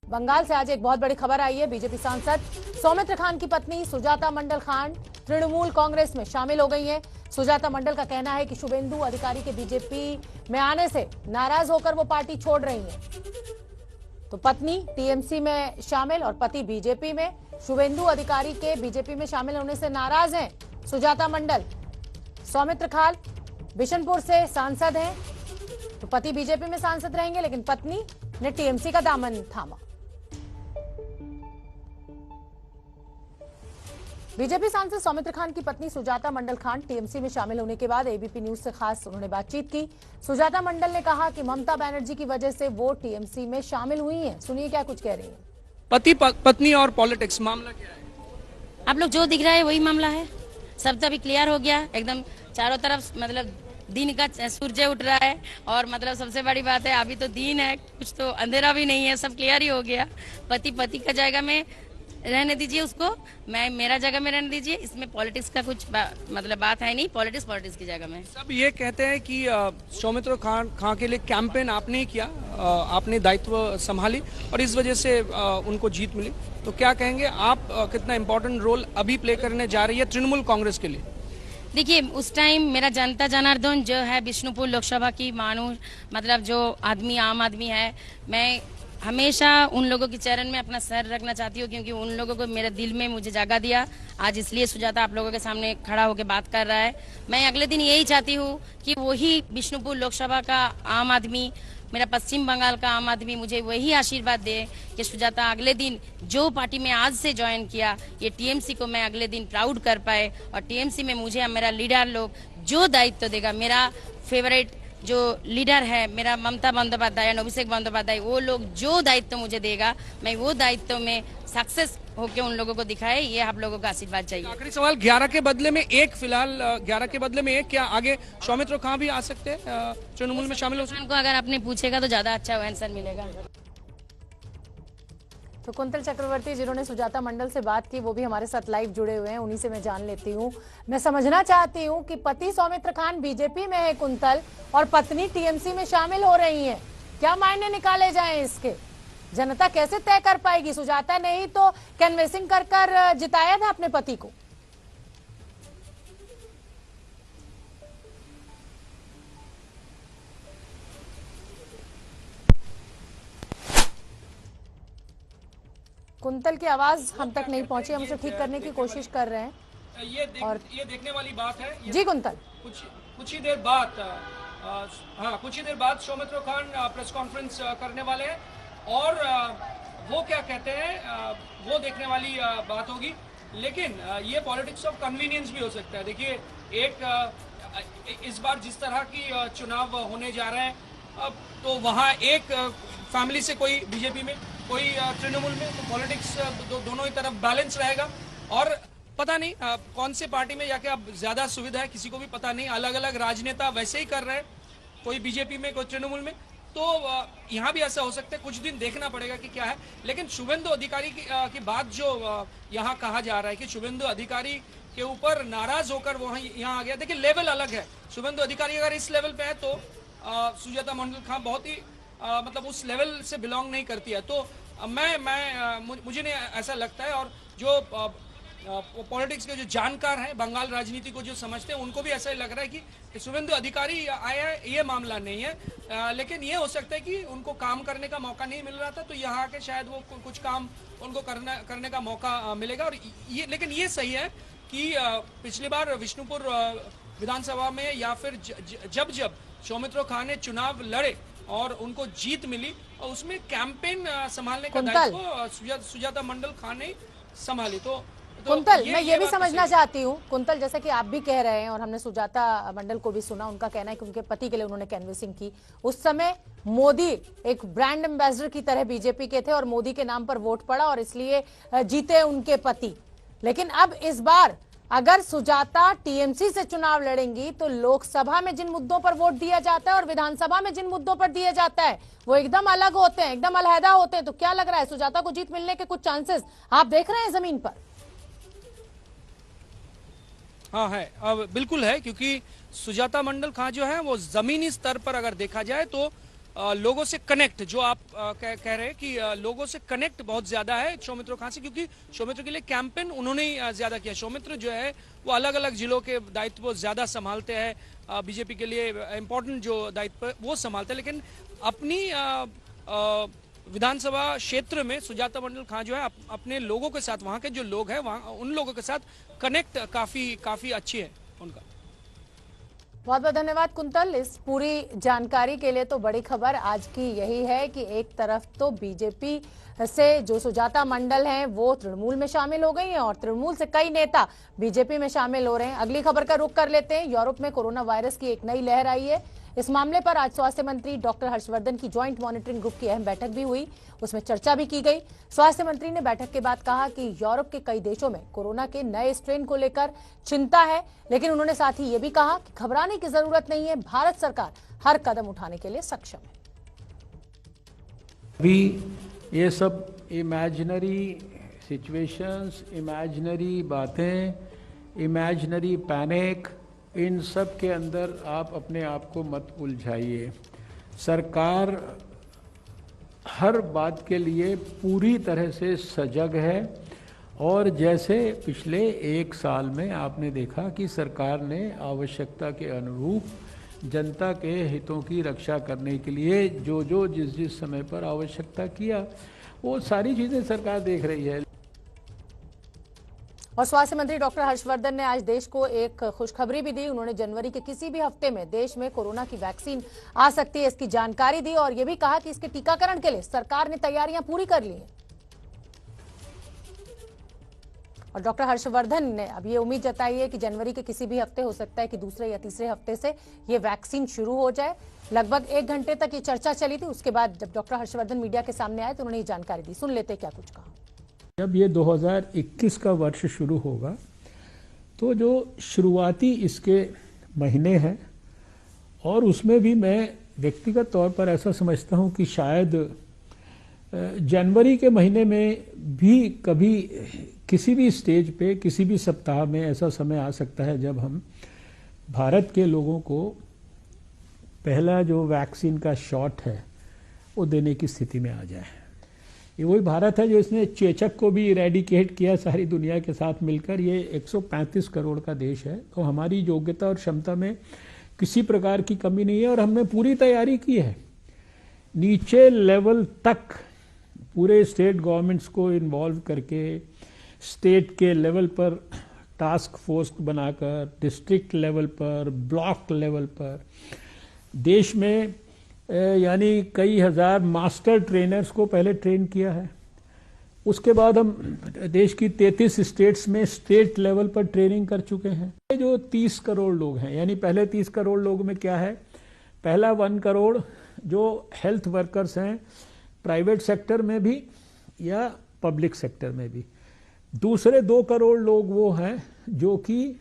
बंगाल से आज एक बहुत बड़ी खबर आई है। बीजेपी सांसद सौमित्र खान की पत्नी सुजाता मंडल खान तृणमूल कांग्रेस में शामिल हो गई हैं। सुजाता मंडल का कहना है कि शुभेंदु अधिकारी के बीजेपी में आने से नाराज होकर वो पार्टी छोड़ रही हैं। तो पत्नी टीएमसी में शामिल और पति बीजेपी में। शुभेंदु अधिकारी के बीजेपी में शामिल होने से नाराज हैं सुजाता मंडल। सौमित्र खान बिशनपुर से सांसद हैं, तो पति बीजेपी में सांसद रहेंगे, लेकिन पत्नी ने टीएमसी का दामन थामा। बीजेपी सांसद सौमित्र खान की पत्नी सुजाता मंडल खान टीएमसी में शामिल होने के बाद एबीपी न्यूज से खास उन्होंने बातचीत की। सुजाता मंडल ने कहा कि ममता बनर्जी की वजह से वो टीएमसी में शामिल हुई हैं। सुनिए क्या कुछ कह रही हैं। पति पत्नी और पॉलिटिक्स मामला क्या है? आप लोग जो दिख रहा है वही मामला है। सब तो अभी क्लियर हो गया एकदम, चारों तरफ मतलब दिन का सूर्य उठ रहा है और मतलब सबसे बड़ी बात है अभी तो दिन है, कुछ तो अंधेरा भी नहीं है, सब क्लियर ही हो गया। पति का जायगा में रहने दीजिए उसको, मैं मेरा जगह में रहने दीजिए। इसमें पॉलिटिक्स का कुछ मतलब बात है नहीं, पॉलिटिक्स की जगह में। सब ये कहते हैं कि सौमित्र खान के लिए कैंपेन आपने ही किया, आपने दायित्व संभाली और इस वजह से उनको जीत मिली। तो क्या कहेंगे आप, कितना इम्पोर्टेंट रोल अभी प्ले करने जा रही है तृणमूल कांग्रेस के लिए? देखिए, उस टाइम मेरा जनता जनार्दन जो है बिष्णुपुर लोकसभा की मानूस मतलब जो आदमी आम आदमी है, मैं हमेशा उन लोगों के चरण में अपना सर रखना चाहती हूँ, क्योंकि उन लोगों को मेरे दिल में मुझे जगह दिया। आज इसलिए सुजाता आप लोगों के सामने खड़ा होकर बात कर रहा है। मैं अगले दिन यही चाहती हूँ कि वही बिष्णुपुर लोकसभा का आम आदमी, मेरा पश्चिम बंगाल का आम आदमी मुझे वही आशीर्वाद दे कि सुजाता अगले दिन जो पार्टी में आज से ज्वाइन किया, ये टीएमसी को मैं अगले दिन प्राउड कर पाए और टीएमसी में मुझे मेरा लीडर लोग जो दायित्व देगा, मेरा फेवरेट जो लीडर है मेरा ममता बंदोपाध्याय, अभिषेक बंदोपाध्याय, वो लोग जो दायित्व मुझे देगा, मैं वो दायित्व में सक्सेस होके उन लोगों को दिखाए, ये आप लोगों का आशीर्वाद चाहिए। आखिरी सवाल, 11 के बदले में एक, फिलहाल 11 के बदले में एक, क्या आगे सौमित्र खान भी आ सकते हैं तृणमूल में शामिल हो सकते हैं? को अगर आपने पूछेगा तो ज्यादा अच्छा आंसर मिलेगा। तो कुंतल चक्रवर्ती जिन्होंने सुजाता मंडल से बात की वो भी हमारे साथ लाइव जुड़े हुए हैं, उन्हीं से मैं जान लेती हूँ। मैं समझना चाहती हूँ कि पति सौमित्र खान बीजेपी में है कुंतल और पत्नी टीएमसी में शामिल हो रही हैं, क्या मायने निकाले जाएं इसके? जनता कैसे तय कर पाएगी? सुजाता ने ही तो कैनवेसिंग कर जिताया था अपने पति को। कुंतल की आवाज हम तक नहीं पहुंची, हम उसे ठीक करने की कोशिश कर रहे हैं। ये देखने वाली बात है जी कुंतल, कुछ ही देर बाद सौमित्र खान प्रेस कॉन्फ्रेंस करने वाले हैं और वो क्या कहते हैं वो देखने वाली बात होगी। लेकिन ये पॉलिटिक्स ऑफ कन्वीनियंस भी हो सकता है। देखिए, इस बार जिस तरह की चुनाव होने जा रहे हैं, तो वहाँ एक फैमिली से कोई बीजेपी में, कोई तृणमूल में, तो पॉलिटिक्स दोनों ही तरफ बैलेंस रहेगा। और पता नहीं कौन से पार्टी में जाके अब ज्यादा सुविधा है, किसी को भी पता नहीं। अलग अलग राजनेता वैसे ही कर रहे हैं, कोई बीजेपी में, कोई तृणमूल में। तो यहाँ भी ऐसा हो सकता है, कुछ दिन देखना पड़ेगा कि क्या है। लेकिन शुभेंदु अधिकारी की बात जो यहाँ कहा जा रहा है कि शुभेंदु अधिकारी के ऊपर नाराज होकर वो यहाँ आ गया। देखिए, लेवल अलग है। शुभेंदु अधिकारी अगर इस लेवल पे है तो सुजाता मंडल खान बहुत ही मतलब उस लेवल से बिलोंग नहीं करती है। तो मुझे नहीं ऐसा लगता है। और जो पॉलिटिक्स के जो जानकार हैं, बंगाल राजनीति को जो समझते हैं, उनको भी ऐसा ही लग रहा है कि शुभेंदु अधिकारी आया है, ये मामला नहीं है। लेकिन ये हो सकता है कि उनको काम करने का मौका नहीं मिल रहा था, तो यहाँ आके शायद वो कुछ काम उनको करने का मौका मिलेगा। और लेकिन ये सही है कि पिछली बार विष्णुपुर विधानसभा में या फिर जब सौमित्र खान ने चुनाव लड़े और उनको जीत मिली, और उसमें कैंपेन संभालने का दायित्व सुजाता मंडल खान ने संभाली। तो कुंतल, मैं ये भी समझना चाहती हूँ कुंतल, जैसे कि आप भी कह रहे हैं और हमने सुजाता मंडल को भी सुना, उनका कहना है कि उनके पति के लिए उन्होंने कैनवेसिंग की। उस समय मोदी एक ब्रांड एम्बेसडर की तरह बीजेपी के थे और मोदी के नाम पर वोट पड़ा और इसलिए जीते उनके पति। लेकिन अब इस बार अगर सुजाता टीएमसी से चुनाव लड़ेंगी तो लोकसभा में जिन मुद्दों पर वोट दिया जाता है और विधानसभा में जिन मुद्दों पर दिया जाता है वो एकदम अलग होते हैं, एकदम अलहदा होते हैं। तो क्या लग रहा है, सुजाता को जीत मिलने के कुछ चांसेस आप देख रहे हैं जमीन पर? हाँ है, अब बिल्कुल है, क्योंकि सुजाता मंडल खान जो है वो जमीनी स्तर पर अगर देखा जाए तो लोगों से कनेक्ट, जो आप कह रहे हैं कि लोगों से कनेक्ट बहुत ज्यादा है सौमित्र खान से, क्योंकि सौमित्र के लिए कैंपेन उन्होंने ही ज्यादा किया। सौमित्र जो है वो अलग अलग जिलों के दायित्व ज्यादा संभालते हैं, बीजेपी के लिए इंपॉर्टेंट जो दायित्व वो संभालते हैं, लेकिन अपनी विधानसभा क्षेत्र में सुजाता मंडल खान जो है अपने लोगों के साथ, वहां के जो लोग हैं वहां उन लोगों के साथ कनेक्ट काफी अच्छी है उनका। बहुत बहुत धन्यवाद कुंतल इस पूरी जानकारी के लिए। तो बड़ी खबर आज की यही है कि एक तरफ तो बीजेपी से जो सुजाता मंडल हैं वो तृणमूल में शामिल हो गई हैं और तृणमूल से कई नेता बीजेपी में शामिल हो रहे हैं। अगली खबर का रुख कर लेते हैं। यूरोप में कोरोना वायरस की एक नई लहर आई है। इस मामले पर आज स्वास्थ्य मंत्री डॉक्टर हर्षवर्धन की ज्वाइंट मॉनिटरिंग ग्रुप की अहम बैठक भी हुई, उसमें चर्चा भी की गई। स्वास्थ्य मंत्री ने बैठक के बाद कहा कि यूरोप के कई देशों में कोरोना के नए स्ट्रेन को लेकर चिंता है, लेकिन उन्होंने साथ ही ये भी कहा कि घबराने की जरूरत नहीं है, भारत सरकार हर कदम उठाने के लिए सक्षम है। अभी ये सब इमेजिनरी सिचुएशंस, इमेजिनरी बातें, इमेजिनरी पैनिक, इन सब के अंदर आप अपने आप को मत उलझाइए। सरकार हर बात के लिए पूरी तरह से सजग है और जैसे पिछले एक साल में आपने देखा कि सरकार ने आवश्यकता के अनुरूप जनता के हितों की रक्षा करने के लिए जो जिस समय पर आवश्यकता किया, वो सारी चीज़ें सरकार देख रही है। और स्वास्थ्य मंत्री डॉक्टर हर्षवर्धन ने आज देश को एक खुशखबरी भी दी। उन्होंने जनवरी के किसी भी हफ्ते में देश में कोरोना की वैक्सीन आ सकती है, इसकी जानकारी दी और ये भी कहा कि इसके टीकाकरण के लिए सरकार ने तैयारियां पूरी कर ली हैं। और डॉक्टर हर्षवर्धन ने अब ये उम्मीद जताई है कि जनवरी के किसी भी हफ्ते, हो सकता है कि दूसरे या तीसरे हफ्ते से ये वैक्सीन शुरू हो जाए। लगभग 1 घंटे तक ये चर्चा चली थी। उसके बाद जब डॉक्टर हर्षवर्धन मीडिया के सामने आए तो उन्होंने ये जानकारी दी। सुन लेते क्या कुछ कहा। जब ये 2021 का वर्ष शुरू होगा तो जो शुरुआती इसके महीने हैं, और उसमें भी मैं व्यक्तिगत तौर पर ऐसा समझता हूँ कि शायद जनवरी के महीने में भी कभी किसी भी स्टेज पे, किसी भी सप्ताह में ऐसा समय आ सकता है जब हम भारत के लोगों को पहला जो वैक्सीन का शॉट है वो देने की स्थिति में आ जाए। ये वही भारत है जो इसने चेचक को भी इरेडिकेट किया सारी दुनिया के साथ मिलकर। ये 135 करोड़ का देश है, तो हमारी योग्यता और क्षमता में किसी प्रकार की कमी नहीं है और हमने पूरी तैयारी की है। नीचे लेवल तक पूरे स्टेट गवर्नमेंट्स को इन्वॉल्व करके, स्टेट के लेवल पर टास्क फोर्स बनाकर, डिस्ट्रिक्ट लेवल पर, ब्लॉक लेवल पर, देश में यानी कई हजार मास्टर ट्रेनर्स को पहले ट्रेन किया है। उसके बाद हम देश की 33 स्टेट्स में स्टेट लेवल पर ट्रेनिंग कर चुके हैं। ये जो 30 करोड़ लोग हैं, यानी पहले 30 करोड़ लोग में क्या है, पहला 1 करोड़ जो हेल्थ वर्कर्स हैं, प्राइवेट सेक्टर में भी या पब्लिक सेक्टर में भी। दूसरे 2 करोड़ लोग वो हैं जो कि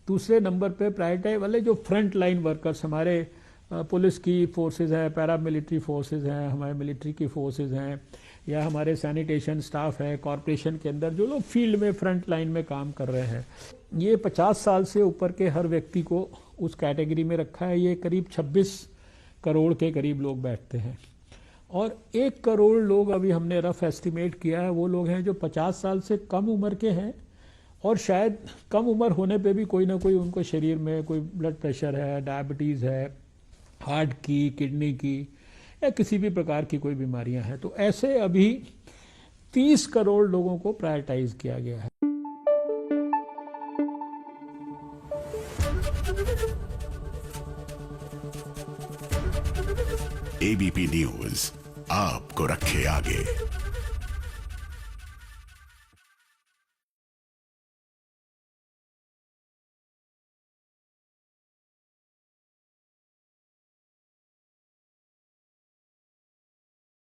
दूसरे नंबर पे प्रायोरिटी वाले, जो फ्रंट लाइन वर्कर्स, हमारे पुलिस की फोर्सेस हैं, पैरामिलिट्री फोर्सेस हैं, हमारे मिलिट्री की फोर्सेस हैं, या हमारे सैनिटेशन स्टाफ है कॉरपोरेशन के अंदर, जो लोग फील्ड में फ्रंट लाइन में काम कर रहे हैं। ये 50 साल से ऊपर के हर व्यक्ति को उस कैटेगरी में रखा है। ये करीब 26 करोड़ के करीब लोग बैठते हैं और 1 करोड़ लोग अभी हमने रफ एस्टिमेट किया है, वो लोग हैं जो 50 साल से कम उम्र के हैं और शायद कम उम्र होने पे भी कोई ना कोई उनको शरीर में कोई ब्लड प्रेशर है, डायबिटीज़ है, हार्ट की, किडनी की या किसी भी प्रकार की कोई बीमारियां हैं। तो ऐसे अभी 30 करोड़ लोगों को प्रायोरिटाइज किया गया है। एबीपी न्यूज आपको रखे आगे।